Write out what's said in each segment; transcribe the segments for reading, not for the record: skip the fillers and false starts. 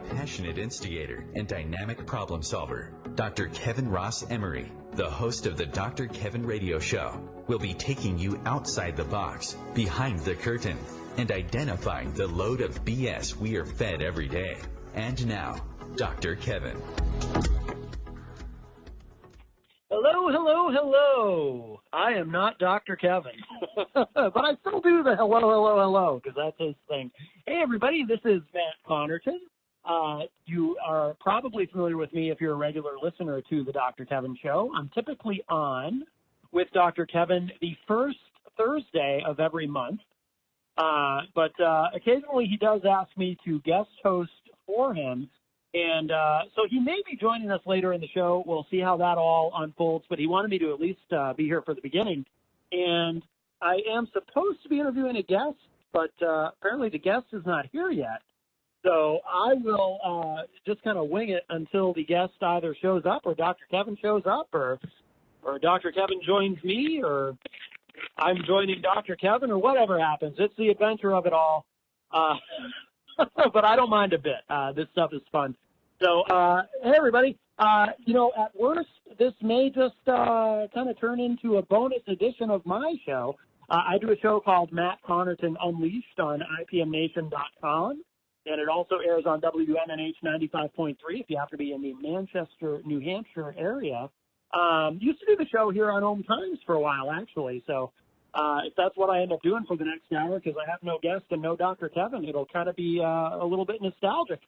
passionate instigator and dynamic problem solver, Dr. Kevin Ross Emery, the host of the Dr. Kevin Radio Show, will be taking you outside the box, behind the curtain, and identifying the load of BS we are fed every day. And now, Dr. Kevin. Hello, hello, hello. I am not Dr. Kevin, but I still do the hello, hello, hello, because that's his thing. Hey, everybody, this is Matt Connerton. You are probably familiar with me if you're a regular listener to the Dr. Kevin Show. I'm typically on with Dr. Kevin the first Thursday of every month, but occasionally he does ask me to guest host for him. And so he may be joining us later in the show. We'll see how that all unfolds, but he wanted me to at least be here for the beginning. And I am supposed to be interviewing a guest, but apparently the guest is not here yet. So I will just kind of wing it until the guest either shows up or Dr. Kevin shows up or Dr. Kevin joins me or I'm joining Dr. Kevin or whatever happens. It's the adventure of it all. But I don't mind a bit. This stuff is fun. So, hey, everybody, at worst, this may just kind of turn into a bonus edition of my show. I do a show called Matt Connerton Unleashed on IPMNation.com, and it also airs on WMNH 95.3 if you have to be in the Manchester, New Hampshire area. Used to do the show here on OMTimes for a while, actually, so if that's what I end up doing for the next hour, because I have no guest and no Dr. Kevin, it'll kind of be a little bit nostalgic.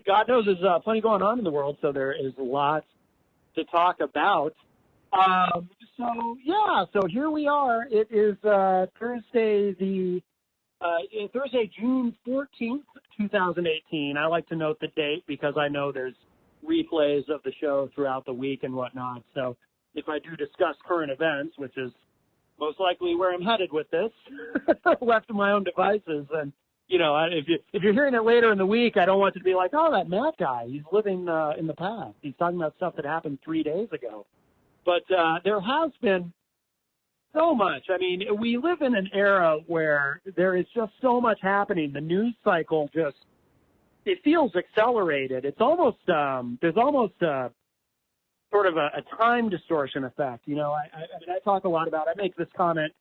God knows there's plenty going on in the world, so there is lots to talk about. So here we are. It is Thursday, June 14th, 2018. I like to note the date because I know there's replays of the show throughout the week and whatnot. So if I do discuss current events, which is most likely where I'm headed with this, left to my own devices. And, if you're hearing it later in the week, I don't want you to be like, oh, that Matt guy, he's living in the past. He's talking about stuff that happened 3 days ago. But there has been so much. I mean, we live in an era where there is just so much happening. The news cycle it feels accelerated. It's almost, there's almost sort of a time distortion effect. I talk a lot about, I make this comment,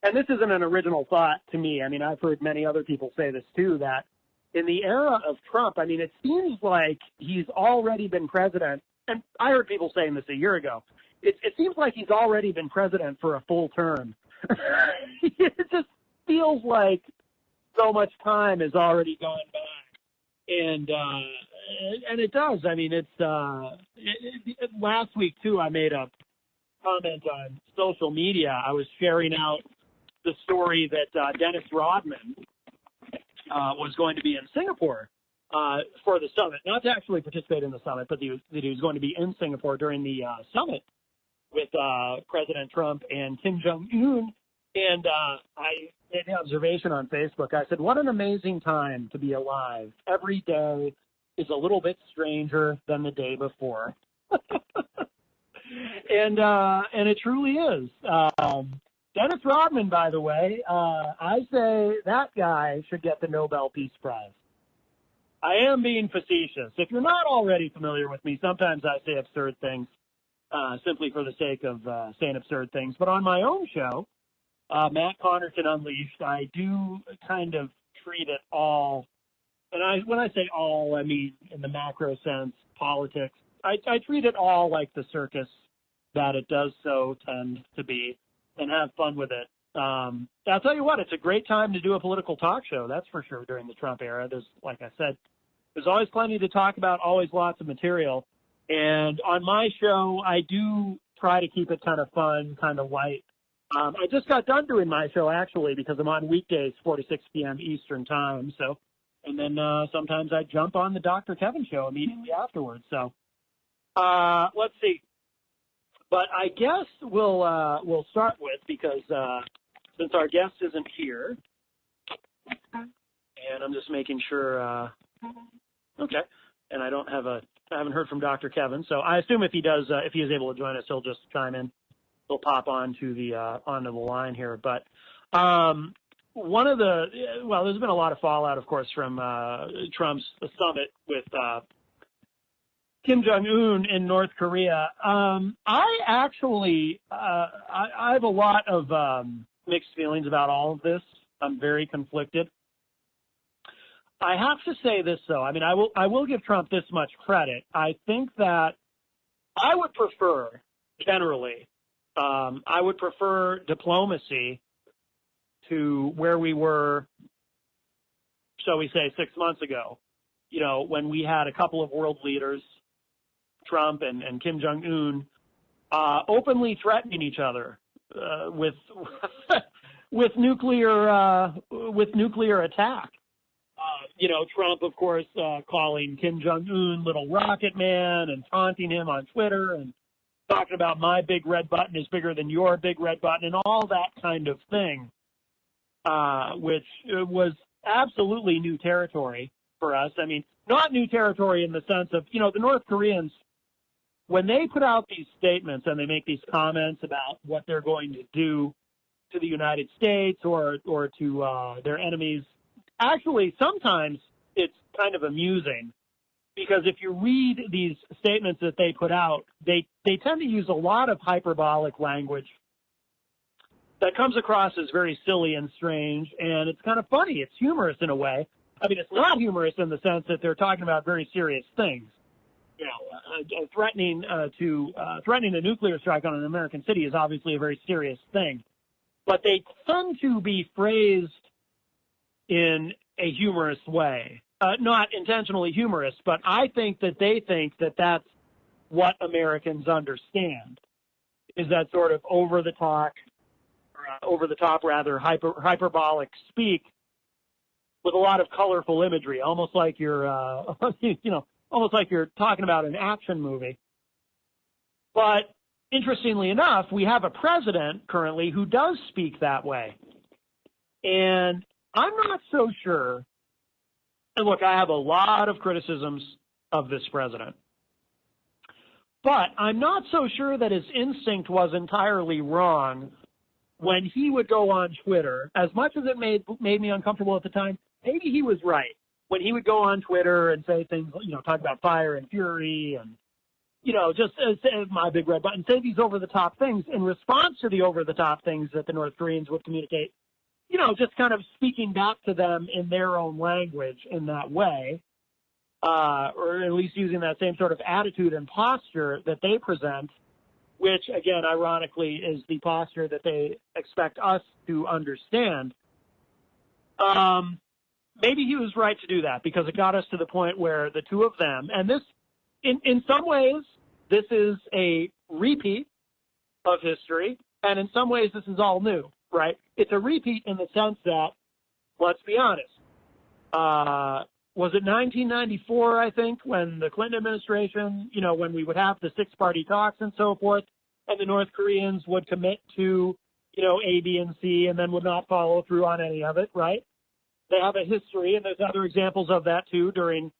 and this isn't an original thought to me. I mean, I've heard many other people say this too, that in the era of Trump, I mean, it seems like he's already been president, and I heard people saying this a year ago. It seems like he's already been president for a full term. It just feels like so much time has already gone by. And it does. I mean, last week too, I made a comment on social media. I was sharing out the story that Dennis Rodman was going to be in Singapore for the summit, not to actually participate in the summit, but that he was going to be in Singapore during the summit with President Trump and Kim Jong-un. And I made the observation on Facebook. I said, what an amazing time to be alive. Every day is a little bit stranger than the day before. And it truly is. Dennis Rodman, by the way, I say that guy should get the Nobel Peace Prize. I am being facetious. If you're not already familiar with me, sometimes I say absurd things simply for the sake of saying absurd things. But on my own show, Matt Connerton Unleashed, I do kind of treat it all, and when I say all, I mean in the macro sense, politics. I treat it all like the circus that it does so tend to be, and have fun with it. I'll tell you what, it's a great time to do a political talk show, that's for sure, during the Trump era. There's, like I said, there's always plenty to talk about, always lots of material. And on my show, I do try to keep it kind of fun, kind of light. I just got done doing my show, actually, because I'm on weekdays, 4 to 6 p.m. Eastern time. So, and then sometimes I jump on the Dr. Kevin show immediately afterwards. So let's see. But I guess we'll start with, because since our guest isn't here, and I'm just making sure, okay, and I haven't heard from Dr. Kevin, so I assume if he is able to join us, he'll just chime in. He'll pop onto the line here. But one of the, well, there's been a lot of fallout, of course, from Trump's summit with Kim Jong-un in North Korea. I actually, I have a lot of mixed feelings about all of this. I'm very conflicted. I have to say this, though. I mean, I will give Trump this much credit. I think that I would prefer, generally, I would prefer diplomacy to where we were, shall we say, 6 months ago, you know, when we had a couple of world leaders, Trump and Kim Jong-un, openly threatening each other with with nuclear attack. You know, Trump, of course, calling Kim Jong-un little rocket man and taunting him on Twitter and talking about my big red button is bigger than your big red button and all that kind of thing, which was absolutely new territory for us. I mean, not new territory in the sense of, you know, the North Koreans, when they put out these statements and they make these comments about what they're going to do to the United States or to their enemies, actually, sometimes it's kind of amusing because if you read these statements that they put out, they tend to use a lot of hyperbolic language that comes across as very silly and strange, and it's kind of funny. It's humorous in a way. I mean, it's not humorous in the sense that they're talking about very serious things. You know, threatening a nuclear strike on an American city is obviously a very serious thing, but they tend to be phrased in a humorous way. Not intentionally humorous, but I think that they think that that's what Americans understand, is that sort of over-the-top hyperbolic speak with a lot of colorful imagery, almost like you're, almost like you're talking about an action movie. But interestingly enough, we have a president currently who does speak that way. And I'm not so sure. And look, I have a lot of criticisms of this president. But I'm not so sure that his instinct was entirely wrong when he would go on Twitter. As much as it made me uncomfortable at the time, maybe he was right. When he would go on Twitter and say things, you know, talk about fire and fury and, you know, just say my big red button, say these over-the-top things in response to the over-the-top things that the North Koreans would communicate, you know, just kind of speaking back to them in their own language in that way, or at least using that same sort of attitude and posture that they present, which, again, ironically, is the posture that they expect us to understand. Maybe he was right to do that because it got us to the point where the two of them, and this, in some ways, this is a repeat of history, and in some ways, this is all new, right? It's a repeat in the sense that, let's be honest, was it 1994, I think, when the Clinton administration, you know, when we would have the six-party talks and so forth, and the North Koreans would commit to, you know, A, B, and C, and then would not follow through on any of it, right? They have a history, and there's other examples of that, too, during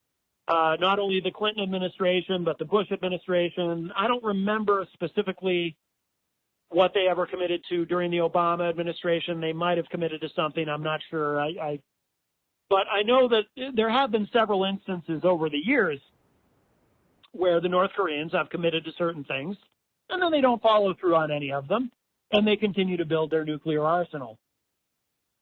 not only the Clinton administration, but the Bush administration. I don't remember specifically what they ever committed to during the Obama administration. They might have committed to something. I'm not sure. But I know that there have been several instances over the years where the North Koreans have committed to certain things, and then they don't follow through on any of them, and they continue to build their nuclear arsenal.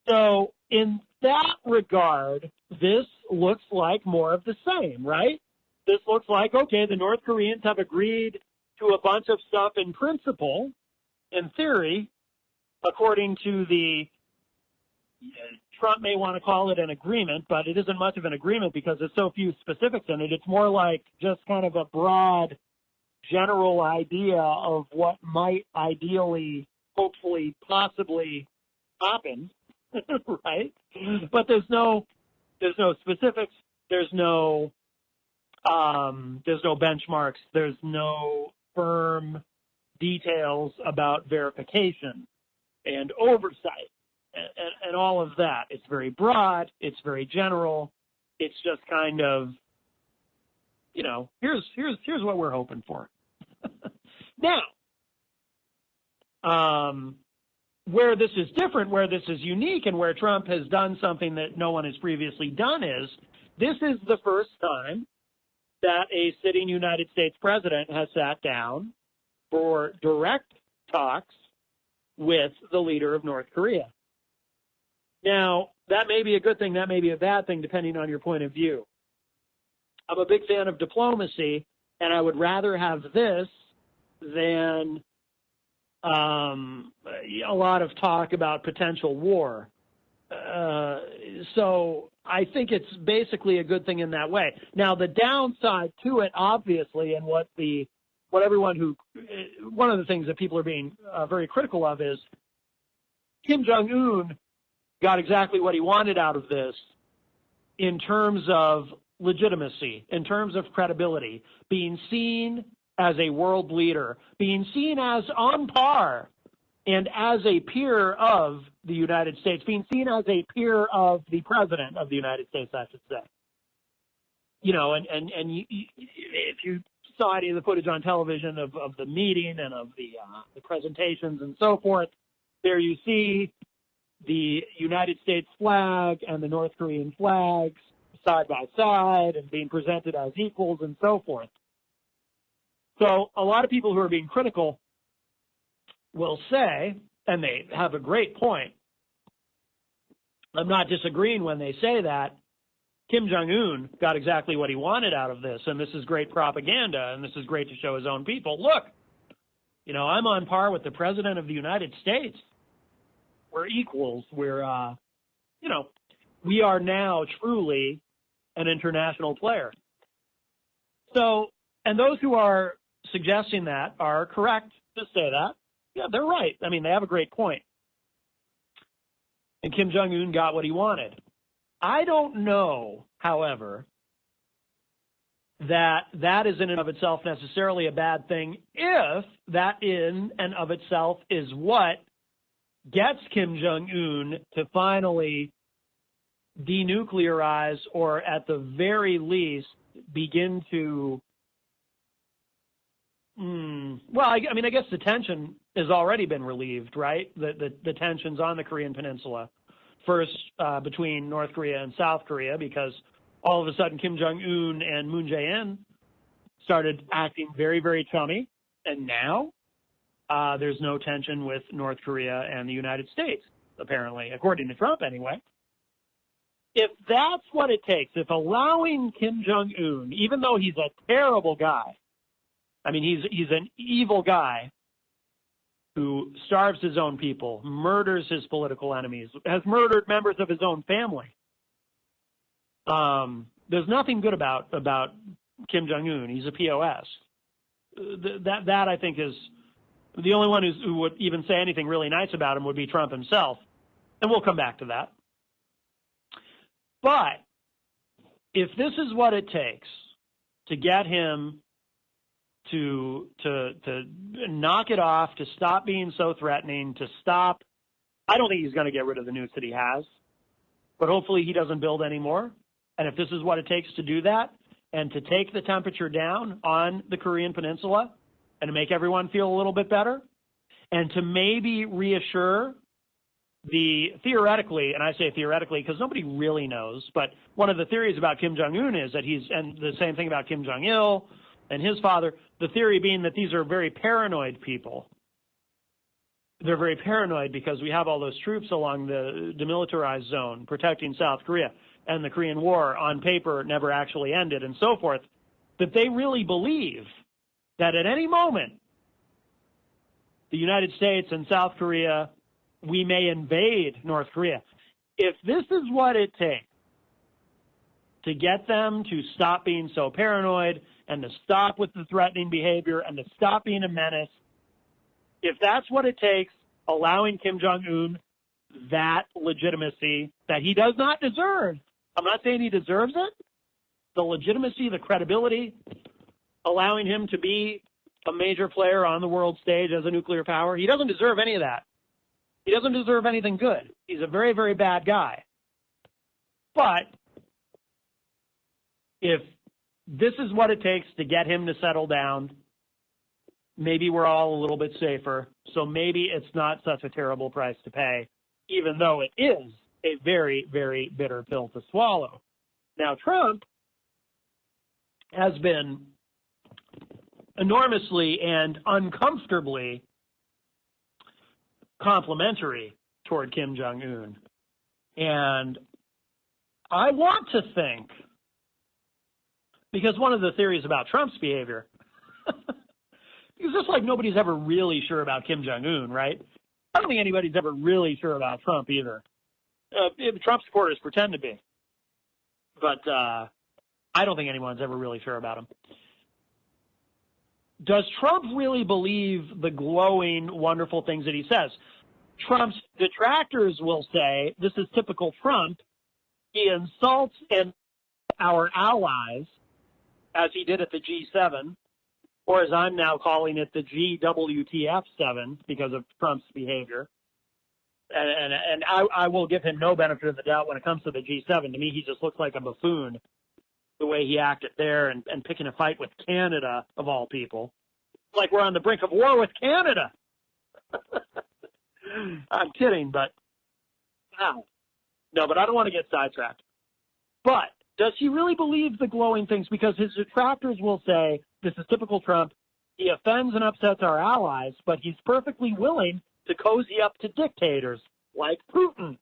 So in that regard, this looks like more of the same, right? This looks like, okay, the North Koreans have agreed to a bunch of stuff in principle, in theory, according to the, Trump may want to call it an agreement, but it isn't much of an agreement because there's so few specifics in it. It's more like just kind of a broad, general idea of what might ideally, hopefully, possibly happen, right? But there's no specifics. There's no benchmarks. There's no firm details about verification and oversight and all of that. It's very broad. It's very general. It's just kind of, you know, here's what we're hoping for. Now, where this is different, where this is unique, and where Trump has done something that no one has previously done is, this is the first time that a sitting United States president has sat down for direct talks with the leader of North Korea. Now, that may be a good thing, that may be a bad thing, depending on your point of view. I'm a big fan of diplomacy, and I would rather have this than a lot of talk about potential war. So I think it's basically a good thing in that way. Now, the downside to it, obviously, and one of the things that people are being very critical of is Kim Jong-un got exactly what he wanted out of this in terms of legitimacy, in terms of credibility, being seen as a world leader, being seen as on par and as a peer of the United States, being seen as a peer of the President of the United States, I should say. You know, and if you saw any of the footage on television of the meeting and of the presentations and so forth, there you see the United States flag and the North Korean flags side by side and being presented as equals and so forth. So a lot of people who are being critical will say, and they have a great point, I'm not disagreeing when they say that, Kim Jong-un got exactly what he wanted out of this, and this is great propaganda, and this is great to show his own people. Look, you know, I'm on par with the President of the United States. We're equals. We're, you know, we are now truly an international player. So, and those who are suggesting that are correct to say that. Yeah, they're right. I mean, they have a great point. And Kim Jong-un got what he wanted. I don't know, however, that is in and of itself necessarily a bad thing if that in and of itself is what gets Kim Jong-un to finally denuclearize or at the very least begin to, well, I mean, I guess the tension has already been relieved, right? The tensions on the Korean Peninsula. First between North Korea and South Korea, because all of a sudden Kim Jong-un and Moon Jae-in started acting very, very chummy, and now there's no tension with North Korea and the United States, apparently, according to Trump anyway. If that's what it takes, if allowing Kim Jong-un, even though he's a terrible guy, I mean, he's an evil guy who starves his own people, murders his political enemies, has murdered members of his own family. There's nothing good about Kim Jong-un. He's a POS. That I think is the only one who would even say anything really nice about him would be Trump himself, and we'll come back to that. But if this is what it takes to get him to knock it off, to stop being so threatening, to stop, I don't think he's going to get rid of the nukes that he has, but hopefully he doesn't build any more. And if this is what it takes to do that, and to take the temperature down on the Korean Peninsula, and to make everyone feel a little bit better, and to maybe reassure theoretically, and I say theoretically because nobody really knows, but one of the theories about Kim Jong-un is that and the same thing about Kim Jong-il and his father, the theory being that these are very paranoid people. They're very paranoid because we have all those troops along the demilitarized zone protecting South Korea, and the Korean War on paper never actually ended and so forth, that they really believe that at any moment the United States and South Korea, we may invade North Korea. If this is what it takes to get them to stop being so paranoid and to stop with the threatening behavior and to stop being a menace, if that's what it takes, allowing Kim Jong-un that legitimacy that he does not deserve, I'm not saying he deserves it, the legitimacy, the credibility, allowing him to be a major player on the world stage as a nuclear power, he doesn't deserve any of that. He doesn't deserve anything good. He's a very, very bad guy. But if this is what it takes to get him to settle down, maybe we're all a little bit safer, so maybe it's not such a terrible price to pay, even though it is a very, very bitter pill to swallow. Now, Trump has been enormously and uncomfortably complimentary toward Kim Jong-un. And I want to think, because one of the theories about Trump's behavior, because just like nobody's ever really sure about Kim Jong-un, right? I don't think anybody's ever really sure about Trump either. Trump supporters pretend to be. But I don't think anyone's ever really sure about him. Does Trump really believe the glowing, wonderful things that he says? Trump's detractors will say, this is typical Trump. He insults our allies, as he did at the G7, or as I'm now calling it, the GWTF7, because of Trump's behavior. And I will give him no benefit of the doubt when it comes to the G7. To me, he just looks like a buffoon, the way he acted there and picking a fight with Canada, of all people. Like we're on the brink of war with Canada. I'm kidding, but wow. No, but I don't want to get sidetracked. But does he really believe the glowing things? Because his detractors will say, this is typical Trump. He offends and upsets our allies, but he's perfectly willing to cozy up to dictators like Putin,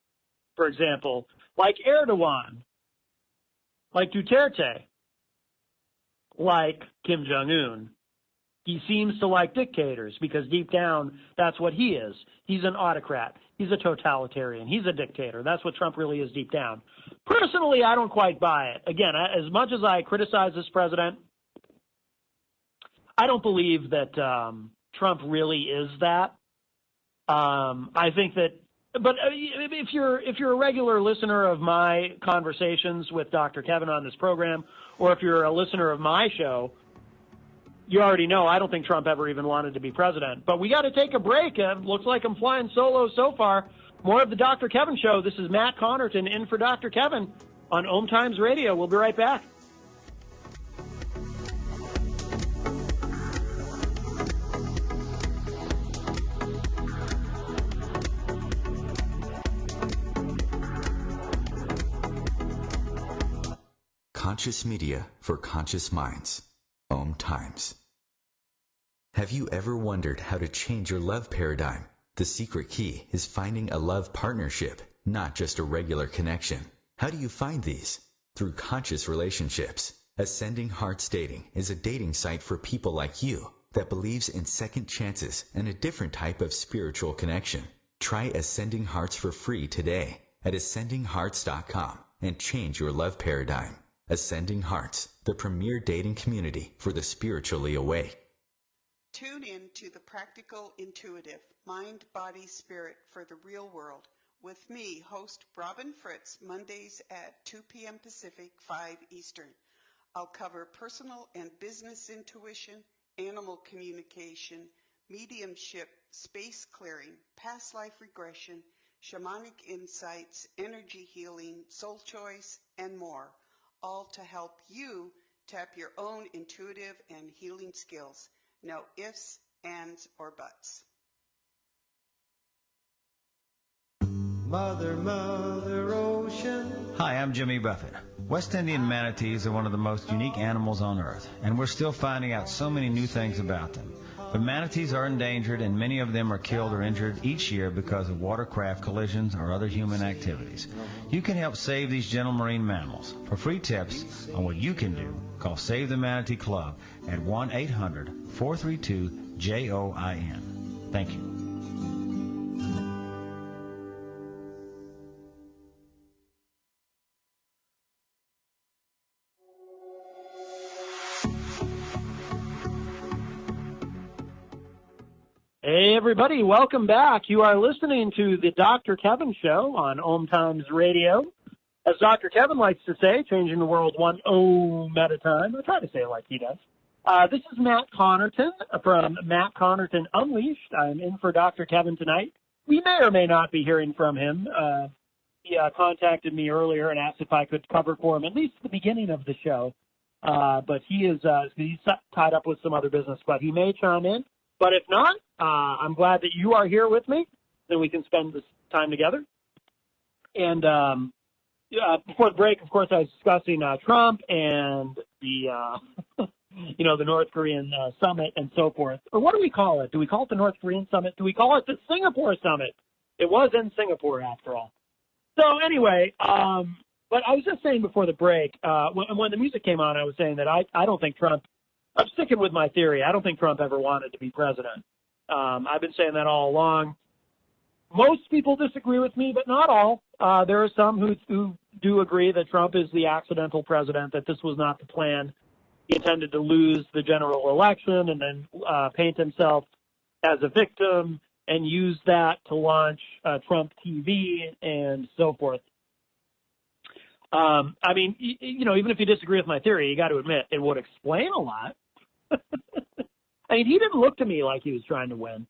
for example, like Erdogan, like Duterte, like Kim Jong-un. He seems to like dictators because deep down, that's what he is. He's an autocrat. He's a totalitarian. He's a dictator. That's what Trump really is deep down. Personally, I don't quite buy it. Again, as much as I criticize this president, I don't believe that Trump really is that. I think that, but if you're a regular listener of my conversations with Dr. Kevin on this program, or if you're a listener of my show, you already know I don't think Trump ever even wanted to be president. But we got to take a break. Looks like I'm flying solo so far. More of the Dr. Kevin Show. This is Matt Connerton in for Dr. Kevin on OMTimes Radio. We'll be right back. Conscious media for conscious minds. OMTimes. Have you ever wondered how to change your love paradigm? The secret key is finding a love partnership, not just a regular connection. How do you find these? Through conscious relationships. Ascending Hearts Dating is a dating site for people like you that believes in second chances and a different type of spiritual connection. Try Ascending Hearts for free today at ascendinghearts.com and change your love paradigm. Ascending Hearts, the premier dating community for the spiritually awake. Tune in to the Practical Intuitive, Mind, Body, Spirit for the Real World with me, host Robin Fritz, Mondays at 2 p.m. Pacific, 5 Eastern. I'll cover personal and business intuition, animal communication, mediumship, space clearing, past life regression, shamanic insights, energy healing, soul choice, and more, all to help you tap your own intuitive and healing skills. No ifs, ands, or buts. Mother, Mother Ocean. Hi, I'm Jimmy Buffett. West Indian manatees are one of the most unique animals on Earth, and we're still finding out so many new things about them. But manatees are endangered, and many of them are killed or injured each year because of watercraft collisions or other human activities. You can help save these gentle marine mammals. For free tips on what you can do, call Save the Manatee Club at 1-800-432-JOIN. Thank you. Hey, everybody. Welcome back. You are listening to the Dr. Kevin Show on OMTimes Radio. As Dr. Kevin likes to say, changing the world one ohm at a time. I try to say it like he does. This is Matt Connerton from Matt Connerton Unleashed. I'm in for Dr. Kevin tonight. We may or may not be hearing from him. He contacted me earlier and asked if I could cover for him at least the beginning of the show. But he's tied up with some other business, but he may chime in. But if not, I'm glad that you are here with me, then we can spend this time together. And before the break, of course, I was discussing Trump and the, the North Korean summit and so forth. Or what do we call it? Do we call it the North Korean summit? Do we call it the Singapore summit? It was in Singapore, after all. So anyway, but I was just saying before the break, when the music came on, I was saying that I don't think Trump, I'm sticking with my theory. I don't think Trump ever wanted to be president. I've been saying that all along. Most people disagree with me, but not all. There are some who do agree that Trump is the accidental president, that this was not the plan. He intended to lose the general election and then paint himself as a victim and use that to launch Trump TV and so forth. I mean, even if you disagree with my theory, you got to admit it would explain a lot. I mean, he didn't look to me like he was trying to win.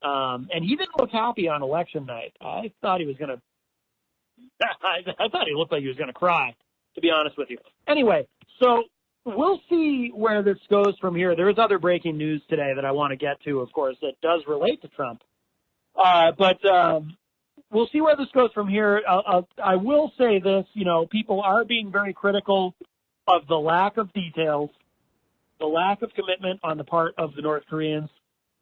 And he didn't look happy on election night. I thought he was going to, I thought he looked like he was going to cry, to be honest with you. Anyway, so we'll see where this goes from here. There is other breaking news today that I want to get to, of course, that does relate to Trump. But we'll see where this goes from here. I will say this, people are being very critical of the lack of details, the lack of commitment on the part of the North Koreans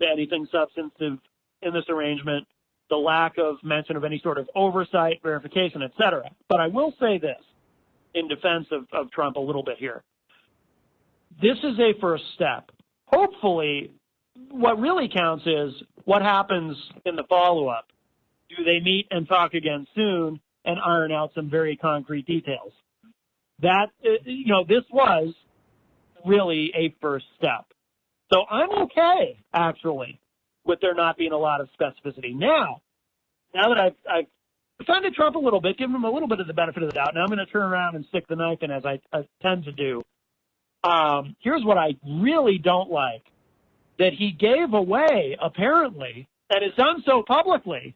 to anything substantive in this arrangement, the lack of mention of any sort of oversight, verification, etc. But I will say this in defense of Trump a little bit here. This is a first step. Hopefully, what really counts is what happens in the follow-up. Do they meet and talk again soon and iron out some very concrete details? That, this was really a first step. So I'm okay, actually, with there not being a lot of specificity. Now that I've defended Trump a little bit, given him a little bit of the benefit of the doubt, now I'm going to turn around and stick the knife in as I tend to do. Here's what I really don't like, that he gave away, apparently, and has done so publicly,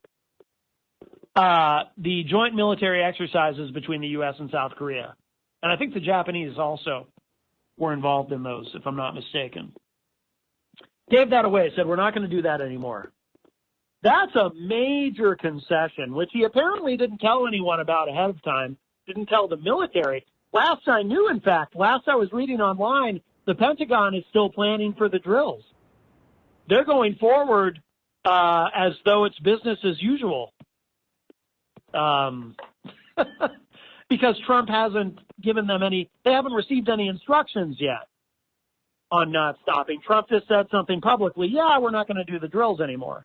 the joint military exercises between the U.S. and South Korea. And I think the Japanese also were involved in those, if I'm not mistaken. Gave that away, said we're not going to do that anymore. That's a major concession, which he apparently didn't tell anyone about ahead of time, didn't tell the military. Last I knew, in fact, last I was reading online, the Pentagon is still planning for the drills. They're going forward as though it's business as usual. Because Trump hasn't given them they haven't received any instructions yet on not stopping. Trump just said something publicly, we're not going to do the drills anymore.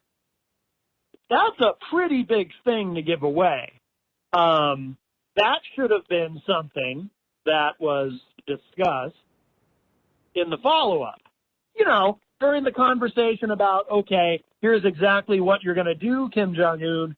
That's a pretty big thing to give away. That should have been something that was discussed in the follow-up. During the conversation about, okay, here's exactly what you're going to do, Kim Jong-un.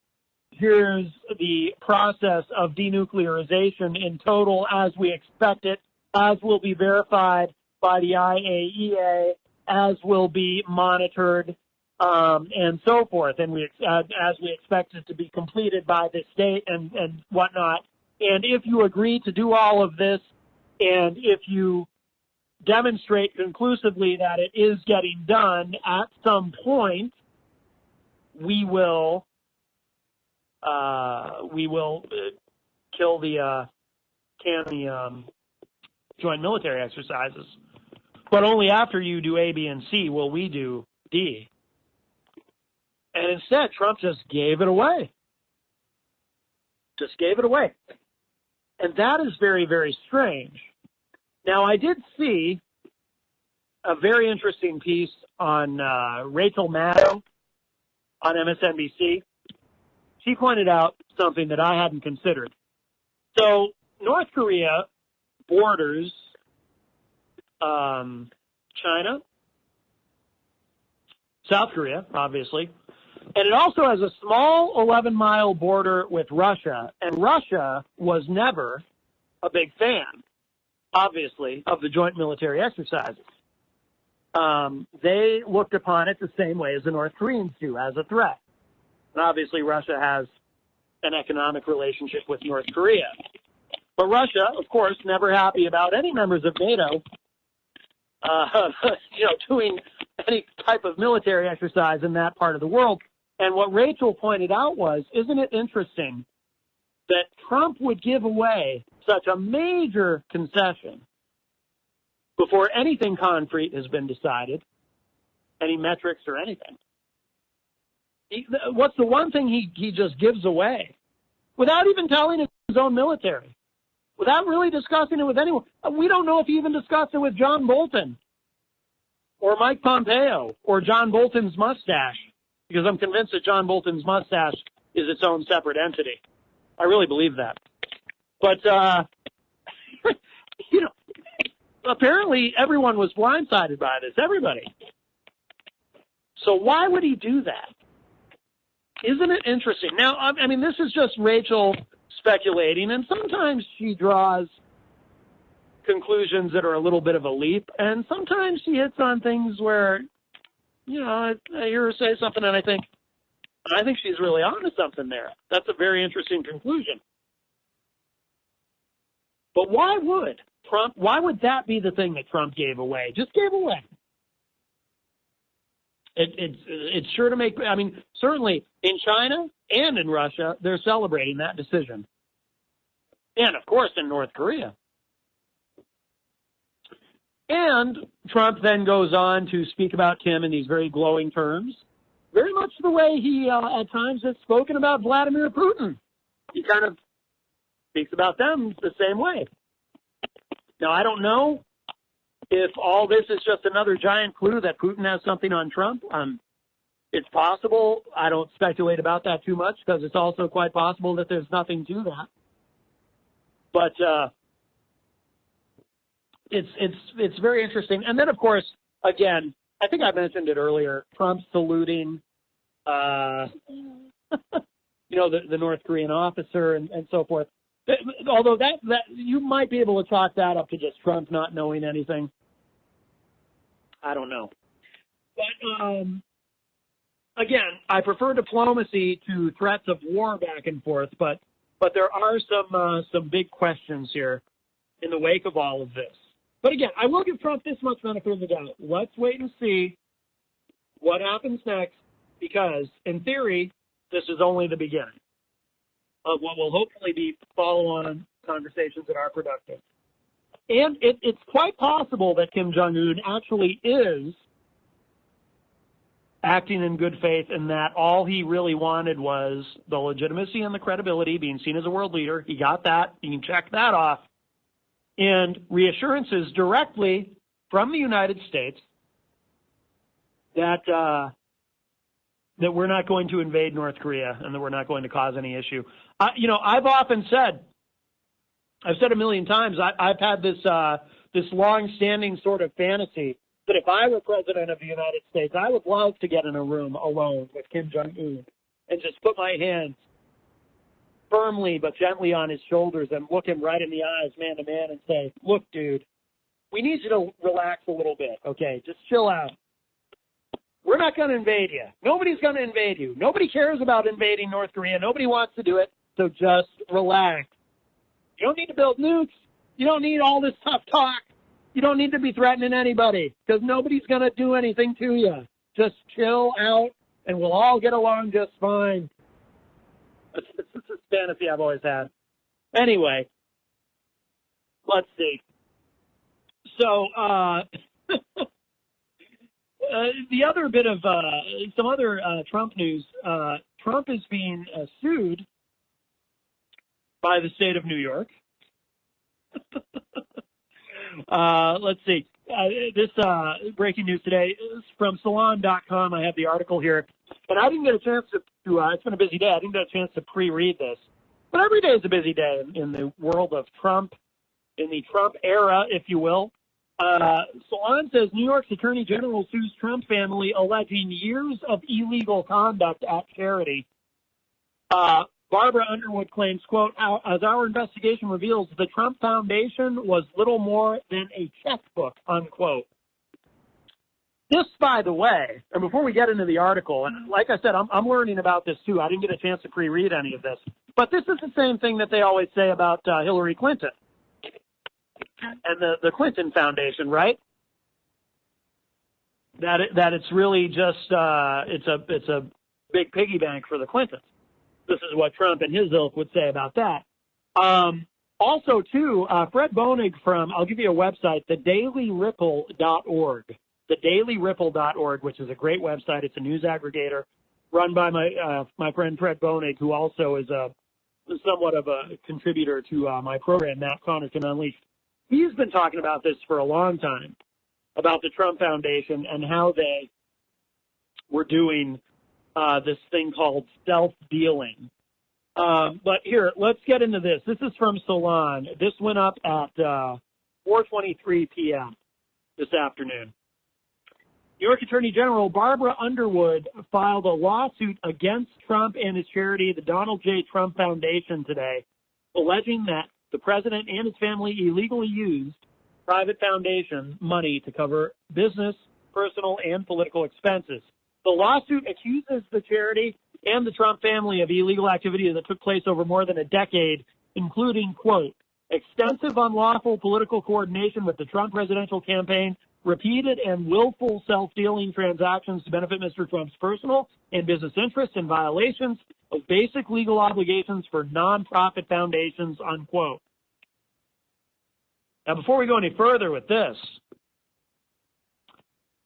Here's the process of denuclearization in total as we expect it, as will be verified by the IAEA, as will be monitored, and so forth. And as we expect it to be completed by this date and whatnot. And if you agree to do all of this, and if you demonstrate conclusively that it is getting done at some point, we will kill the joint military exercises. But only after you do A, B, and C will we do D. And instead, Trump just gave it away. Just gave it away. And that is very, very strange. Now, I did see a very interesting piece on Rachel Maddow on MSNBC. She pointed out something that I hadn't considered. So North Korea borders China, South Korea, obviously, and it also has a small 11-mile border with Russia, and Russia was never a big fan, obviously, of the joint military exercises. They looked upon it the same way as the North Koreans do, as a threat. And obviously Russia has an economic relationship with North Korea. But Russia, of course, never happy about any members of NATO, doing any type of military exercise in that part of the world. And what Rachel pointed out was, isn't it interesting that Trump would give away such a major concession before anything concrete has been decided, any metrics or anything? What's the one thing he just gives away without even telling his own military, without really discussing it with anyone? We don't know if he even discussed it with John Bolton or Mike Pompeo or John Bolton's mustache, because I'm convinced that John Bolton's mustache is its own separate entity. I really believe that. But, apparently everyone was blindsided by this, everybody. So why would he do that? Isn't it interesting? Now, I mean, this is just Rachel speculating, and sometimes she draws conclusions that are a little bit of a leap, and sometimes she hits on things where, I hear her say something and I think she's really onto something there. That's a very interesting conclusion. But why would that be the thing that Trump gave away? Just gave away. It's sure to make, certainly in China and in Russia, they're celebrating that decision. And, of course, in North Korea. And Trump then goes on to speak about Kim in these very glowing terms, very much the way he at times has spoken about Vladimir Putin. He kind of speaks about them the same way. Now, I don't know if all this is just another giant clue that Putin has something on Trump. It's possible. I don't speculate about that too much because it's also quite possible that there's nothing to that. But it's very interesting. And then, of course, again, I think I mentioned it earlier, Trump saluting, the North Korean officer and so forth. Although that you might be able to chalk that up to just Trump not knowing anything. I don't know. But, again, I prefer diplomacy to threats of war back and forth, but there are some big questions here in the wake of all of this. But again, I will give Trump this much benefit of the doubt. Let's wait and see what happens next, because in theory, this is only the beginning of what will hopefully be follow-on conversations that are productive. And it's quite possible that Kim Jong-un actually is acting in good faith, and that all he really wanted was the legitimacy and the credibility, being seen as a world leader. He got that. You can check that off. And reassurances directly from the United States that we're not going to invade North Korea and that we're not going to cause any issue. I've often said, I've said a million times, I've had this long-standing sort of fantasy that if I were president of the United States, I would love to get in a room alone with Kim Jong-un and just put my hands firmly but gently on his shoulders and look him right in the eyes, man to man, and say, look, dude, we need you to relax a little bit, okay? Just chill out. We're not going to invade you. Nobody's going to invade you. Nobody cares about invading North Korea. Nobody wants to do it, so just relax. You don't need to build nukes. You don't need all this tough talk. You don't need to be threatening anybody because nobody's going to do anything to you. Just chill out, and we'll all get along just fine. It's a fantasy I've always had. Anyway, let's see. So, the other bit of some other Trump news. Trump is being sued by the state of New York. Let's see. This breaking news today is from Salon.com. I have the article here, but I didn't get a chance to it's been a busy day. I didn't get a chance to pre-read this. But every day is a busy day in the world of Trump, in the Trump era, if you will. Salon says New York's Attorney General sues Trump family alleging years of illegal conduct at charity. Barbara Underwood claims, quote, as our investigation reveals, the Trump Foundation was little more than a checkbook, unquote. This, by the way, and before we get into the article, and like I said, I'm learning about this too. I didn't get a chance to pre-read any of this. But this is the same thing that they always say about Hillary Clinton and the Clinton Foundation, right? that it's really just it's a big piggy bank for the Clintons. This is what Trump and his ilk would say about that. Also, too, Fred Bonig I'll give you a website, thedailyripple.org. Thedailyripple.org, which is a great website. It's a news aggregator run by my friend Fred Bonig, who also is somewhat of a contributor to my program, Matt Connarton Unleashed. He's been talking about this for a long time, about the Trump Foundation and how they were doing this thing called self-dealing. But here, let's get into this. This is from Salon. This went up at 4:23 p.m. this afternoon. New York Attorney General Barbara Underwood filed a lawsuit against Trump and his charity, the Donald J. Trump Foundation, today, alleging that the president and his family illegally used private foundation money to cover business, personal, and political expenses. The lawsuit accuses the charity and the Trump family of illegal activity that took place over more than a decade, including, quote, extensive unlawful political coordination with the Trump presidential campaign, repeated and willful self-dealing transactions to benefit Mr. Trump's personal and business interests, and violations of basic legal obligations for nonprofit foundations, unquote. Now, before we go any further with this,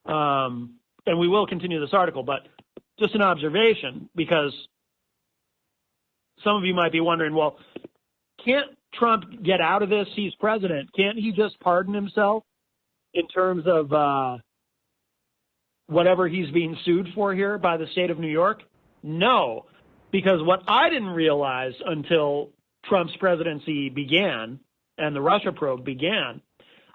and we will continue this article, but just an observation, because some of you might be wondering, well, can't Trump get out of this? He's president. Can't he just pardon himself in terms of whatever he's being sued for here by the state of New York? No, because what I didn't realize until Trump's presidency began and the Russia probe began,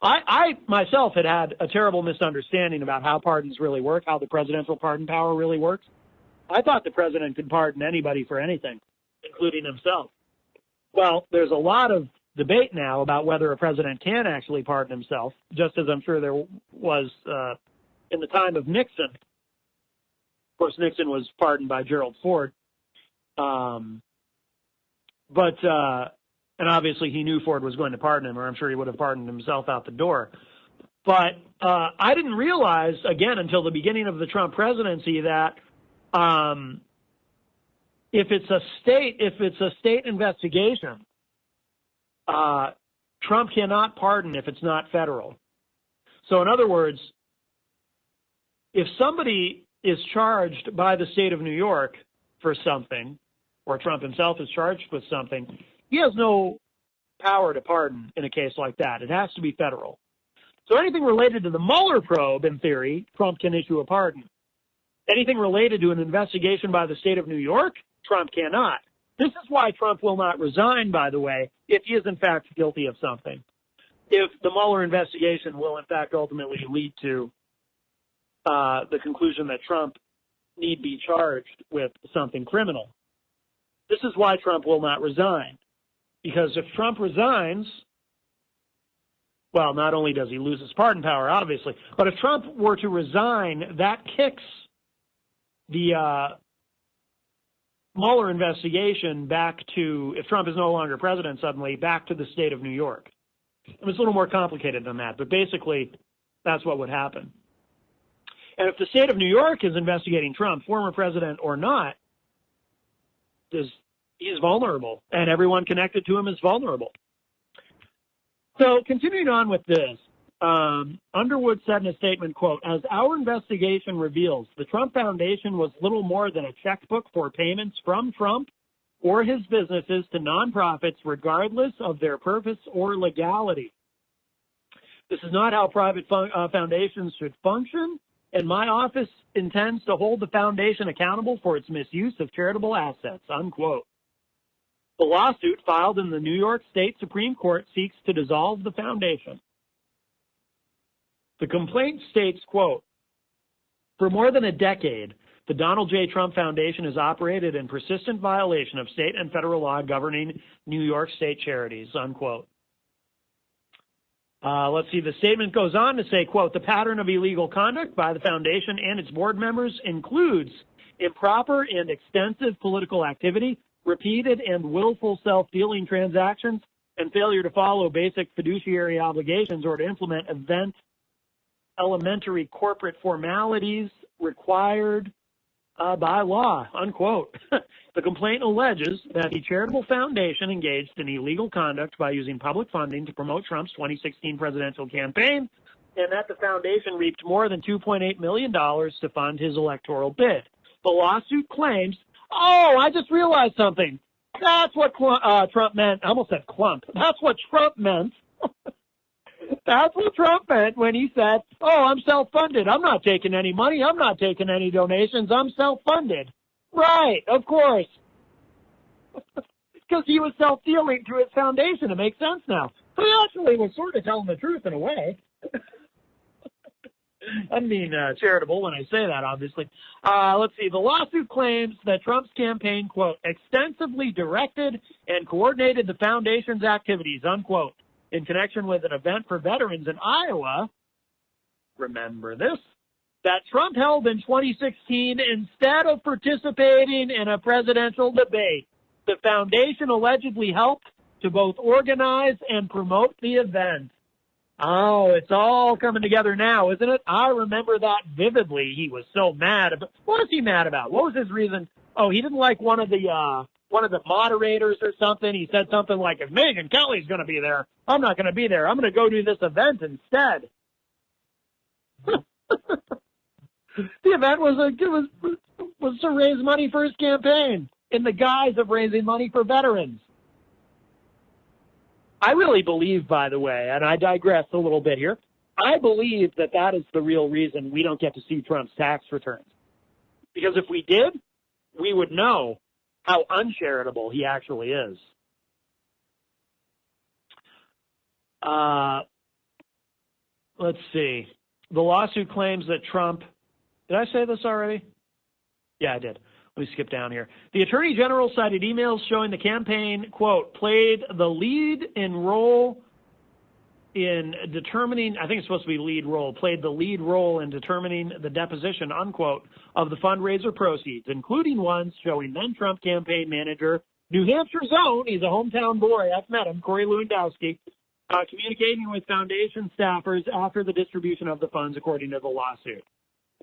I myself had a terrible misunderstanding about how pardons really work, how the presidential pardon power really works. I thought the president could pardon anybody for anything, including himself. Well, there's a lot of debate now about whether a president can actually pardon himself, just as I'm sure there was in the time of Nixon. Of course, Nixon was pardoned by Gerald Ford. And obviously he knew Ford was going to pardon him, or I'm sure he would have pardoned himself out the door. But I didn't realize, again, until the beginning of the Trump presidency, that if it's a state investigation, Trump cannot pardon if it's not federal. So in other words, if somebody is charged by the state of New York for something, or Trump himself is charged with something, he has no power to pardon in a case like that. It has to be federal. So anything related to the Mueller probe, in theory, Trump can issue a pardon. Anything related to an investigation by the state of New York, Trump cannot. This is why Trump will not resign, by the way, if he is in fact guilty of something. If the Mueller investigation will in fact ultimately lead to the conclusion that Trump need be charged with something criminal. This is why Trump will not resign. Because if Trump resigns, well, not only does he lose his pardon power, obviously, but if Trump were to resign, that kicks the Mueller investigation back to, if Trump is no longer president suddenly, back to the state of New York. And it's a little more complicated than that, but basically that's what would happen. And if the state of New York is investigating Trump, former president or not, he's vulnerable, and everyone connected to him is vulnerable. So continuing on with this, Underwood said in a statement, quote, as our investigation reveals, the Trump Foundation was little more than a checkbook for payments from Trump or his businesses to nonprofits, regardless of their purpose or legality. This is not how private foundations should function, and my office intends to hold the foundation accountable for its misuse of charitable assets, unquote. The lawsuit filed in the New York State Supreme Court seeks to dissolve the foundation. The complaint states, quote, for more than a decade, the Donald J. Trump Foundation has operated in persistent violation of state and federal law governing New York State charities, unquote. Let's see, the statement goes on to say, quote, the pattern of illegal conduct by the foundation and its board members includes improper and extensive political activity, repeated and willful self-dealing transactions, and failure to follow basic fiduciary obligations or to implement elementary corporate formalities required by law, unquote. The complaint alleges that the charitable foundation engaged in illegal conduct by using public funding to promote Trump's 2016 presidential campaign, and that the foundation reaped more than $2.8 million to fund his electoral bid. The lawsuit claims, oh, I just realized something. That's what Trump meant. I almost said clump. That's what Trump meant. That's what Trump meant when he said, oh, I'm self-funded. I'm not taking any money. I'm not taking any donations. I'm self-funded. Right, of course. Because he was self-dealing through his foundation. It makes sense now. So he actually was sort of telling the truth in a way. I mean, charitable when I say that, obviously. Let's see. The lawsuit claims that Trump's campaign, quote, extensively directed and coordinated the foundation's activities, unquote, in connection with an event for veterans in Iowa. Remember this? That Trump held in 2016 instead of participating in a presidential debate. The foundation allegedly helped to both organize and promote the event. Oh, it's all coming together now, isn't it? I remember that vividly. He was so mad. What was he mad about? What was his reason? Oh, he didn't like one of the moderators or something. He said something like, if Megyn Kelly's going to be there, I'm not going to be there. I'm going to go do this event instead. The event was to raise money for his campaign in the guise of raising money for veterans. I really believe, by the way, and I digress a little bit here, I believe that that is the real reason we don't get to see Trump's tax returns. Because if we did, we would know how uncharitable he actually is. Let's see. The lawsuit claims that Trump... Did I say this already? Yeah, I did. Let me skip down here. The Attorney General cited emails showing the campaign, quote, played the lead role in determining, I think it's supposed to be played the lead role in determining the deposition, unquote, of the fundraiser proceeds, including ones showing then-Trump campaign manager, New Hampshire's own, he's a hometown boy, I've met him, Corey Lewandowski, communicating with foundation staffers after the distribution of the funds, according to the lawsuit.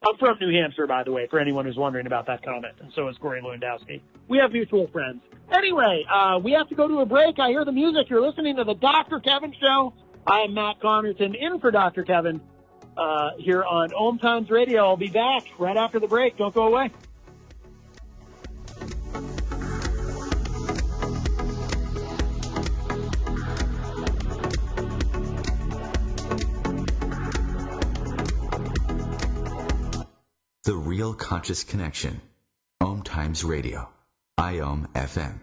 I'm from New Hampshire, by the way, for anyone who's wondering about that comment, and so is Corey Lewandowski. We have mutual friends. Anyway, we have to go to a break. I hear the music. You're listening to the Dr. Kevin Show. I am Matt Connerton, in for Dr. Kevin, here on OMTimes Radio. I'll be back right after the break. Don't go away. The Real Conscious Connection. OMTimes Radio. IOM FM.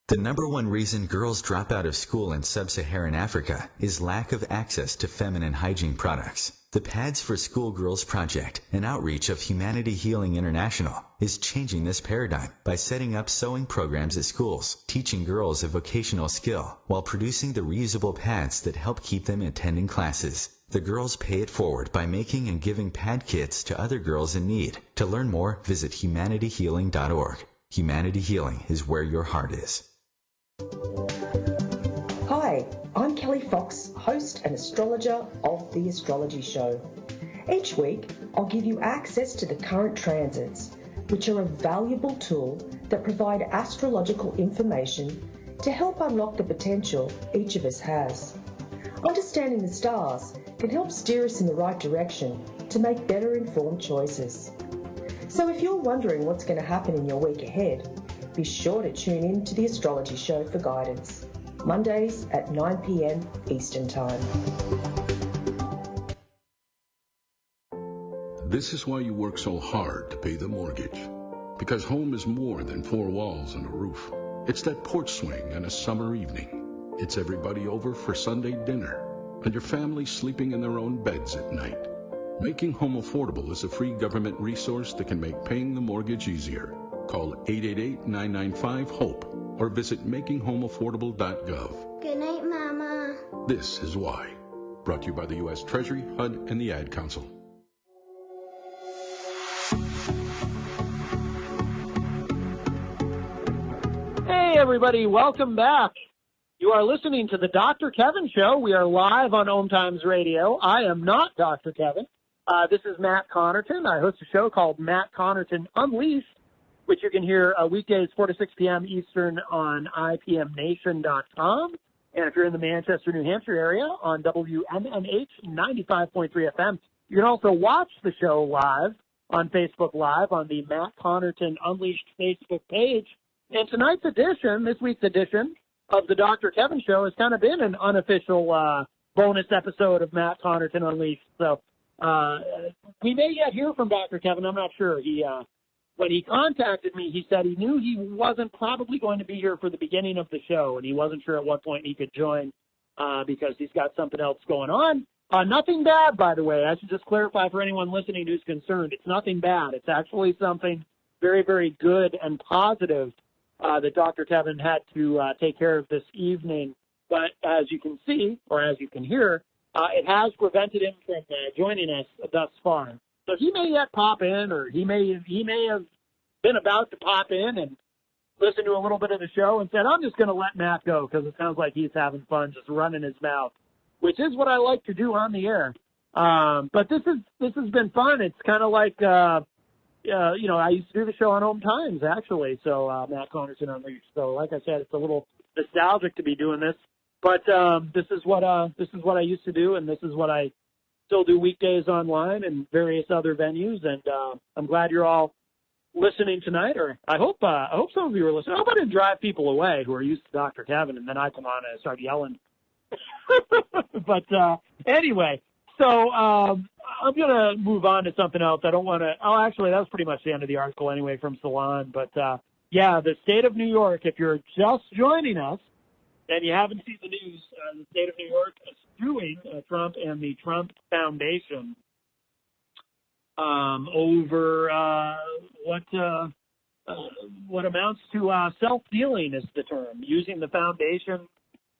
The number one reason girls drop out of school in sub-Saharan Africa is lack of access to feminine hygiene products. The Pads for Schoolgirls Project, an outreach of Humanity Healing International, is changing this paradigm by setting up sewing programs at schools, teaching girls a vocational skill, while producing the reusable pads that help keep them attending classes. The girls pay it forward by making and giving pad kits to other girls in need. To learn more, visit humanityhealing.org. Humanity Healing is where your heart is. Hi, I'm Kelly Fox, host and astrologer of The Astrology Show. Each week, I'll give you access to the current transits, which are a valuable tool that provide astrological information to help unlock the potential each of us has. Understanding the stars can help steer us in the right direction to make better informed choices. So if you're wondering what's going to happen in your week ahead, be sure to tune in to The Astrology Show for guidance, Mondays at 9 p.m. Eastern Time. This is why you work so hard to pay the mortgage. Because home is more than four walls and a roof. It's that porch swing and a summer evening. It's everybody over for Sunday dinner and your family sleeping in their own beds at night. Making Home Affordable is a free government resource that can make paying the mortgage easier. Call 888-995-HOPE or visit makinghomeaffordable.gov. Good night, Mama. This is why. Brought to you by the U.S. Treasury, HUD, and the Ad Council. Hey, everybody. Welcome back You are listening to the Dr. Kevin Show. We are live on OMTimes Radio. I am not Dr. Kevin. This is Matt Connerton. I host a show called Matt Connerton Unleashed, which you can hear weekdays 4 to 6 p.m. Eastern on IPMNation.com. And if you're in the Manchester, New Hampshire area on WMNH 95.3 FM, you can also watch the show live on Facebook Live on the Matt Connerton Unleashed Facebook page. And tonight's edition, this week's edition of the Dr. Kevin Show has kind of been an unofficial bonus episode of Matt Connerton Unleashed. So we may yet hear from Dr. Kevin. I'm not sure. When he contacted me, he said he knew he wasn't probably going to be here for the beginning of the show, and he wasn't sure at what point he could join because he's got something else going on. Nothing bad, by the way. I should just clarify for anyone listening who's concerned. It's nothing bad. It's actually something very, very good and positive that Dr. Kevin had to take care of this evening. But as you can see, or as you can hear, it has prevented him from joining us thus far. So he may yet pop in, or he may have been about to pop in and listen to a little bit of the show and said, I'm just going to let Matt go because it sounds like he's having fun just running his mouth, which is what I like to do on the air. But this has been fun. It's kind of like, I used to do the show on OMTimes, actually, so Matt Connerton Unleashed. So like I said, it's a little nostalgic to be doing this. But this is what I used to do, and this is what I still do weekdays online and various other venues. And I'm glad you're all listening tonight, or I hope some of you are listening. I hope I didn't drive people away who are used to Dr. Kevin, and then I come on and start yelling. But anyway, so I'm going to move on to something else. I don't want to – oh, actually, that was pretty much the end of the article anyway from Salon. But, yeah, the state of New York, if you're just joining us and you haven't seen the news, the state of New York is suing Trump and the Trump Foundation over what amounts to self-dealing is the term, using the foundation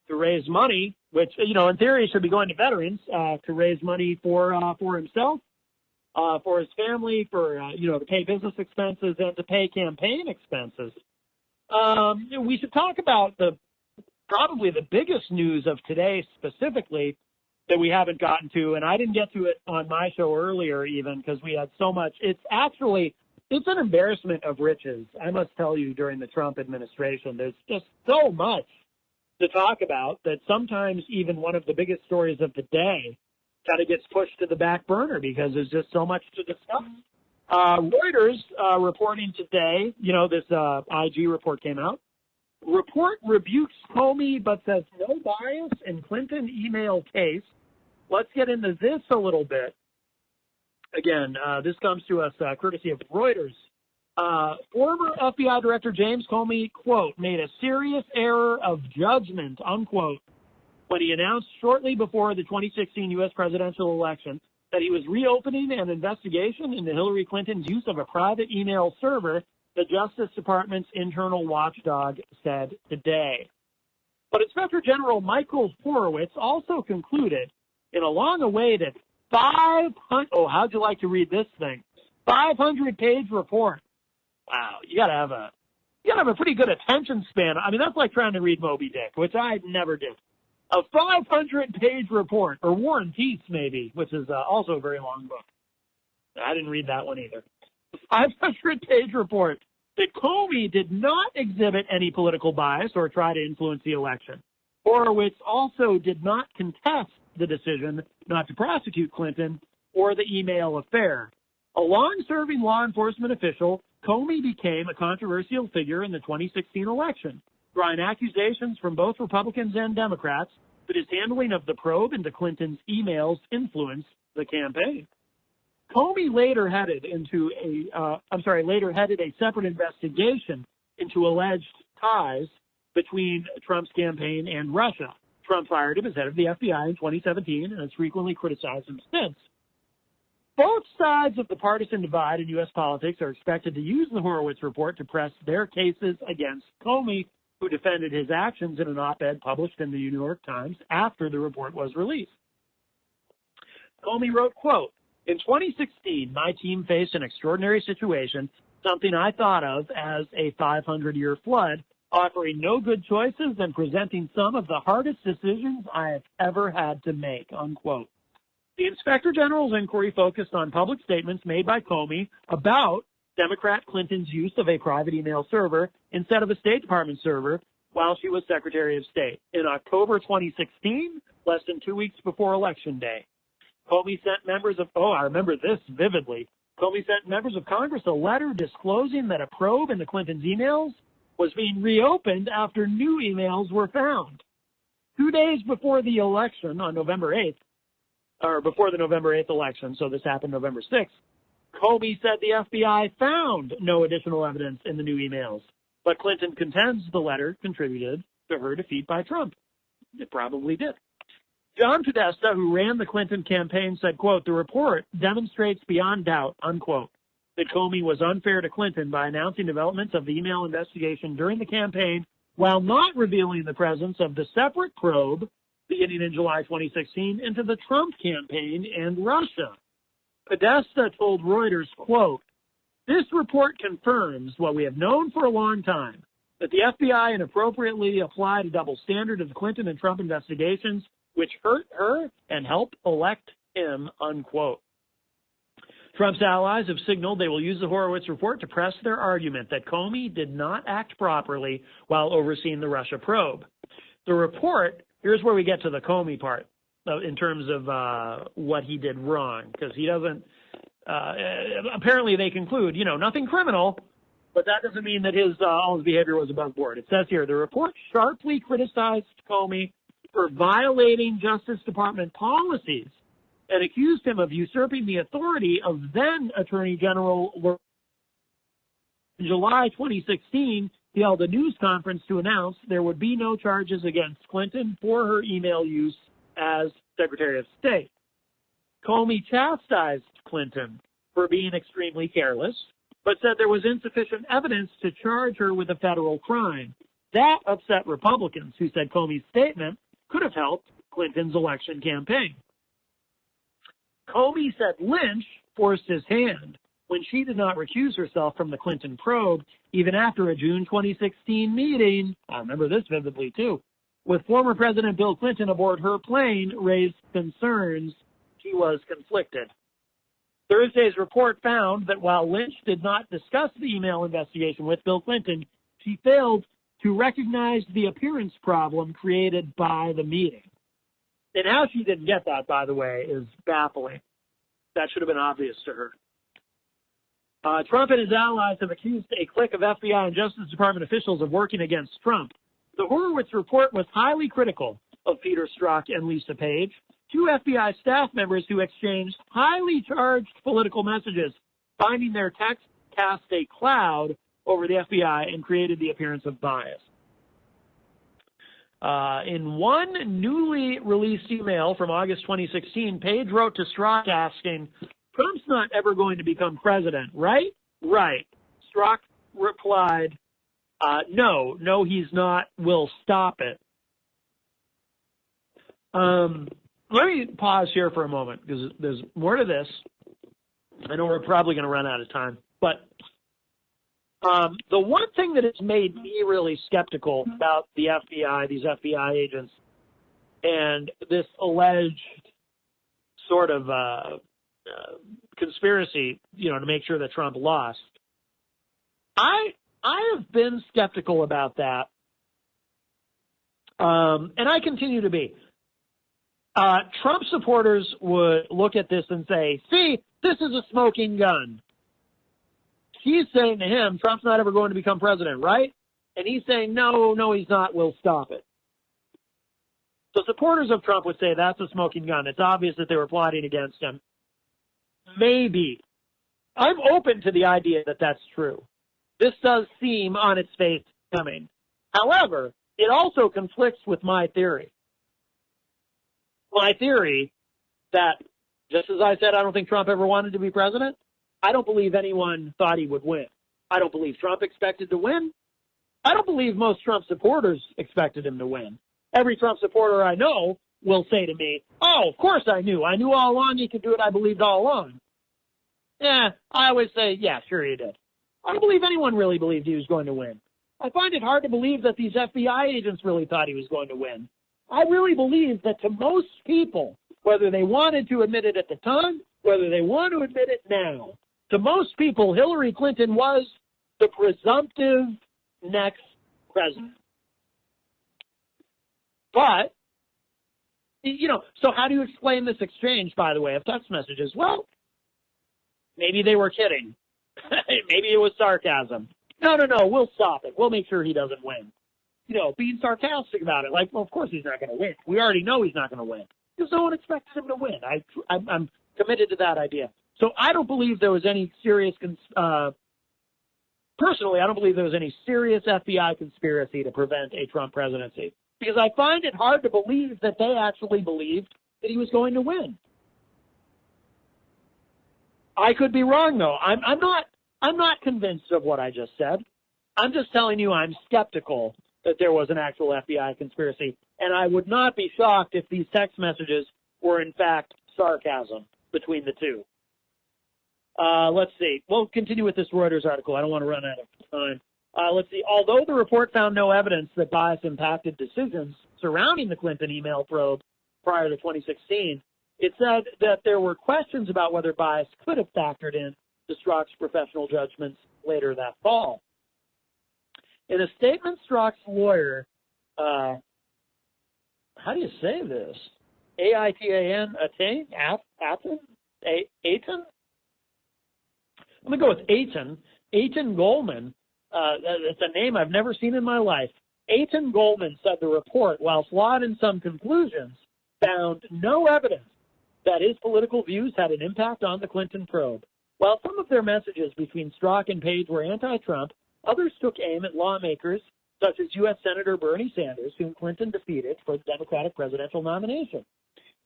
to raise money, which, in theory should be going to veterans, to raise money for himself, for his family, for, to pay business expenses and to pay campaign expenses. We should talk about probably the biggest news of today specifically that we haven't gotten to, and I didn't get to it on my show earlier even because we had so much. It's an embarrassment of riches, I must tell you, during the Trump administration. There's just so much to talk about that sometimes even one of the biggest stories of the day kind of gets pushed to the back burner because there's just so much to discuss. Reuters reporting today, this IG report came out. Report rebukes Comey but says no bias in Clinton email case. Let's get into this a little bit. Again, this comes to us courtesy of Reuters. Former FBI Director James Comey, quote, made a serious error of judgment, unquote, when he announced shortly before the 2016 U.S. presidential election that he was reopening an investigation into Hillary Clinton's use of a private email server, the Justice Department's internal watchdog said today. But Inspector General Michael Horowitz also concluded in a long-awaited 500, how'd you like to read this thing? 500-page report. Wow, you gotta have a pretty good attention span. I mean, that's like trying to read Moby Dick, which I never did. A 500-page report, or War and Peace maybe, which is also a very long book. I didn't read that one either. 500-page report that Comey did not exhibit any political bias or try to influence the election. Horowitz also did not contest the decision not to prosecute Clinton or the email affair. A long-serving law enforcement official, Comey became a controversial figure in the 2016 election, drawing accusations from both Republicans and Democrats that his handling of the probe into Clinton's emails influenced the campaign. Comey later headed a separate investigation into alleged ties between Trump's campaign and Russia. Trump fired him as head of the FBI in 2017 and has frequently criticized him since. Both sides of the partisan divide in U.S. politics are expected to use the Horowitz report to press their cases against Comey, who defended his actions in an op-ed published in the New York Times after the report was released. Comey wrote, quote, in 2016, my team faced an extraordinary situation, something I thought of as a 500-year flood, offering no good choices and presenting some of the hardest decisions I have ever had to make, unquote. The Inspector General's inquiry focused on public statements made by Comey about Democrat Clinton's use of a private email server instead of a State Department server while she was Secretary of State. In October 2016, less than 2 weeks before Election Day, Comey sent members of, I remember this vividly, Comey sent members of Congress a letter disclosing that a probe into Clinton's emails was being reopened after new emails were found. 2 days before the election on November 8th, or before the November 8th election, so this happened November 6th, Comey said the FBI found no additional evidence in the new emails, but Clinton contends the letter contributed to her defeat by Trump. It probably did. John Podesta, who ran the Clinton campaign, said, quote, the report demonstrates beyond doubt, unquote, that Comey was unfair to Clinton by announcing developments of the email investigation during the campaign while not revealing the presence of the separate probe beginning in July 2016 into the Trump campaign and Russia. Podesta told Reuters, quote, this report confirms what we have known for a long time, that the FBI inappropriately applied a double standard to the Clinton and Trump investigations, which hurt her and helped elect him, unquote. Trump's allies have signaled they will use the Horowitz report to press their argument that Comey did not act properly while overseeing the Russia probe. The report, here's where we get to the Comey part in terms of what he did wrong, because he doesn't, apparently they conclude, nothing criminal, but that doesn't mean that all his behavior was above board. It says here, the report sharply criticized Comey for violating Justice Department policies and accused him of usurping the authority of then Attorney General. In July 2016, he held a news conference to announce there would be no charges against Clinton for her email use as Secretary of State. Comey chastised Clinton for being extremely careless, but said there was insufficient evidence to charge her with a federal crime. That upset Republicans, who said Comey's statement could have helped Clinton's election campaign. Comey said Lynch forced his hand when she did not recuse herself from the Clinton probe, even after a June 2016 meeting, I remember this vividly too, with former President Bill Clinton aboard her plane, raised concerns she was conflicted. Thursday's report found that while Lynch did not discuss the email investigation with Bill Clinton, she failed to recognize the appearance problem created by the meeting. And how she didn't get that, by the way, is baffling. That should have been obvious to her. Trump and his allies have accused a clique of FBI and Justice Department officials of working against Trump. The Horowitz report was highly critical of Peter Strzok and Lisa Page, two FBI staff members who exchanged highly charged political messages, finding their text cast a cloud over the FBI and created the appearance of bias. In one newly released email from August 2016, Page wrote to Strzok asking, Trump's not ever going to become president, right? Right. Strzok replied, no, he's not. We'll stop it. Let me pause here for a moment because there's more to this. I know we're probably going to run out of time, but the one thing that has made me really skeptical about the FBI, these FBI agents, and this alleged sort of conspiracy, to make sure that Trump lost, I have been skeptical about that, and I continue to be. Trump supporters would look at this and say, see, this is a smoking gun. She's saying to him, Trump's not ever going to become president, right? And he's saying, no, he's not. We'll stop it. So supporters of Trump would say that's a smoking gun. It's obvious that they were plotting against him. Maybe. I'm open to the idea that that's true. This does seem on its face coming. However, it also conflicts with my theory. My theory that, just as I said, I don't think Trump ever wanted to be president. I don't believe anyone thought he would win. I don't believe Trump expected to win. I don't believe most Trump supporters expected him to win. Every Trump supporter I know will say to me, oh, of course I knew. I knew all along he could do it. I believed all along. Yeah, I always say, yeah, sure he did. I don't believe anyone really believed he was going to win. I find it hard to believe that these FBI agents really thought he was going to win. I really believe that to most people, whether they wanted to admit it at the time, whether they want to admit it now, to most people, Hillary Clinton was the presumptive next president. But, you know, so how do you explain this exchange, by the way, of text messages? Well, maybe they were kidding. Maybe it was sarcasm. No, we'll stop it. We'll make sure he doesn't win. You know, being sarcastic about it. Like, well, of course he's not going to win. We already know he's not going to win. Because no one expected him to win. I'm committed to that idea. So I don't believe there was any serious, personally, I don't believe there was any serious FBI conspiracy to prevent a Trump presidency. Because I find it hard to believe that they actually believed that he was going to win. I could be wrong, though. I'm not convinced of what I just said. I'm just telling you I'm skeptical that there was an actual FBI conspiracy. And I would not be shocked if these text messages were, in fact, sarcasm between the two. Let's see. We'll continue with this Reuters article. I don't want to run out of time. Let's see. Although the report found no evidence that bias impacted decisions surrounding the Clinton email probe prior to 2016, it said that there were questions about whether bias could have factored in to Strzok's professional judgments later that fall. In a statement, Strzok's lawyer, how do you say this? Aitan? Aitan? I'm going to go with Aitan. Aitan Goldman. It's a name I've never seen in my life. Aitan Goldman said the report, while flawed in some conclusions, found no evidence that his political views had an impact on the Clinton probe. While some of their messages between Strzok and Page were anti-Trump, others took aim at lawmakers such as U.S. Senator Bernie Sanders, whom Clinton defeated for the Democratic presidential nomination.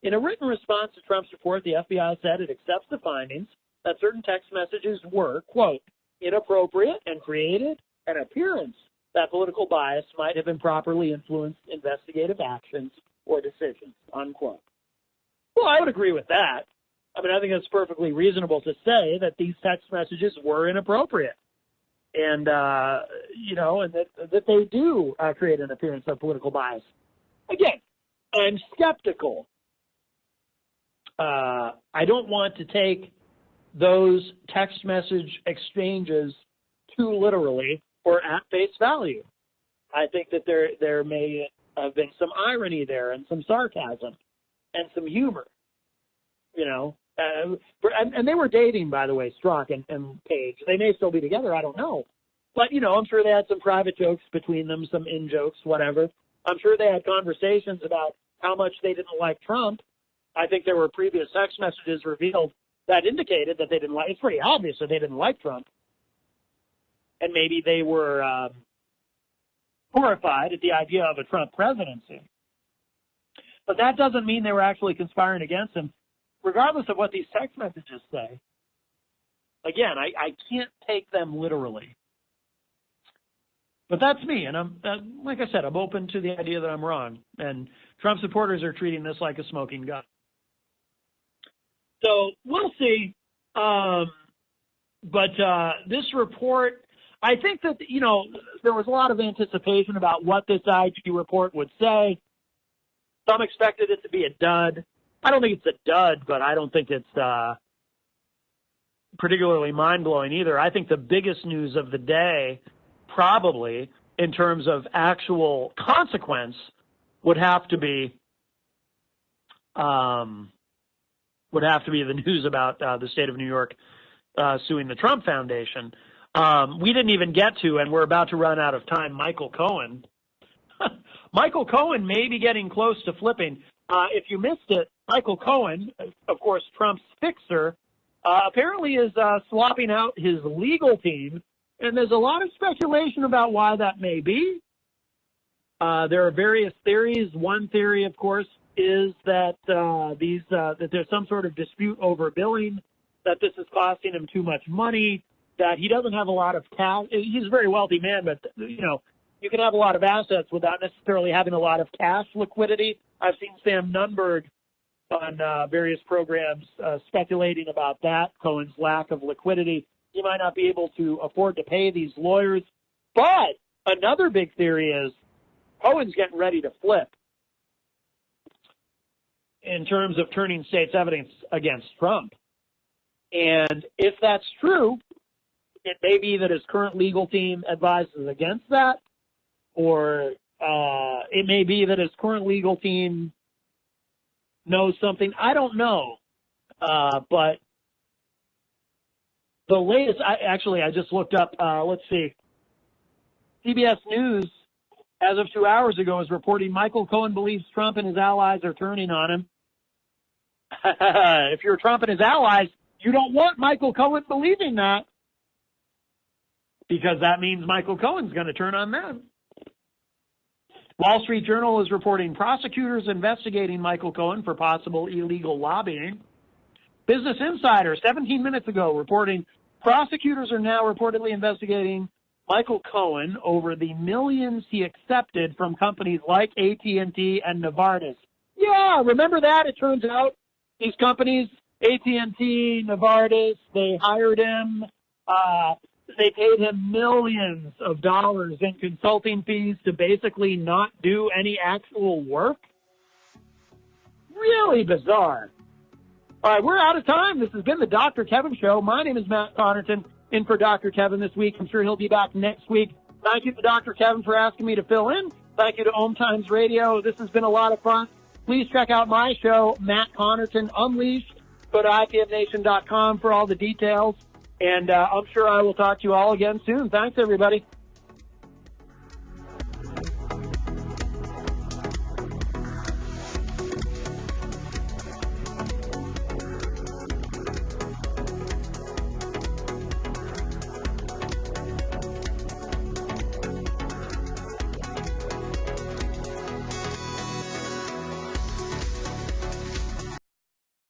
In a written response to Trump's report, the FBI said it accepts the findings that certain text messages were, quote, inappropriate and created an appearance that political bias might have improperly influenced investigative actions or decisions, unquote. Well, I would agree with that. I mean, I think it's perfectly reasonable to say that these text messages were inappropriate and, you know, and that they do create an appearance of political bias. Again, I'm skeptical. I don't want to take those text message exchanges too literally or at face value. I think that there may have been some irony there and some sarcasm and some humor, you know. And they were dating, by the way, Strzok and Page. They may still be together, I don't know. But, you know, I'm sure they had some private jokes between them, some in-jokes, whatever. I'm sure they had conversations about how much they didn't like Trump. I think there were previous text messages revealed that indicated that they didn't like, it's pretty obvious that they didn't like Trump. And maybe they were horrified at the idea of a Trump presidency. But that doesn't mean they were actually conspiring against him, regardless of what these text messages say. Again, I can't take them literally. But that's me, and I'm like I said, I'm open to the idea that I'm wrong. And Trump supporters are treating this like a smoking gun. So we'll see. But this report, I think that, you know, there was a lot of anticipation about what this IG report would say. Some expected it to be a dud. I don't think it's a dud, but I don't think it's particularly mind-blowing either. I think the biggest news of the day, probably in terms of actual consequence, would have to be the news about the state of New York suing the Trump Foundation. We didn't even get to, and we're about to run out of time, Michael Cohen. Michael Cohen may be getting close to flipping. If you missed it, Michael Cohen, of course, Trump's fixer, apparently is swapping out his legal team, and there's a lot of speculation about why that may be. There are various theories. One theory, of course, is that that there's some sort of dispute over billing, that this is costing him too much money, that he doesn't have a lot of cash. He's a very wealthy man, but, you know, you can have a lot of assets without necessarily having a lot of cash liquidity. I've seen Sam Nunberg on various programs speculating about that, Cohen's lack of liquidity. He might not be able to afford to pay these lawyers. But another big theory is Cohen's getting ready to flip in terms of turning state's evidence against Trump. And if that's true, it may be that his current legal team advises against that, or it may be that his current legal team knows something. I don't know. But the latest, I just looked up, let's see. CBS News, as of 2 hours ago, is reporting Michael Cohen believes Trump and his allies are turning on him. If you're Trump and his allies, you don't want Michael Cohen believing that, because that means Michael Cohen's going to turn on them. Wall Street Journal is reporting prosecutors investigating Michael Cohen for possible illegal lobbying. Business Insider, 17 minutes ago, reporting prosecutors are now reportedly investigating Michael Cohen over the millions he accepted from companies like AT&T and Novartis. Yeah, remember that? It turns out these companies, AT&T, Novartis, they hired him. They paid him millions of dollars in consulting fees to basically not do any actual work. Really bizarre. All right, we're out of time. This has been the Dr. Kevin Show. My name is Matt Connerton, in for Dr. Kevin this week. I'm sure he'll be back next week. Thank you to Dr. Kevin for asking me to fill in. Thank you to OMTimes Radio. This has been a lot of fun. Please check out my show, Matt Connerton Unleashed. Go to IPMNation.com for all the details. And I'm sure I will talk to you all again soon. Thanks, everybody.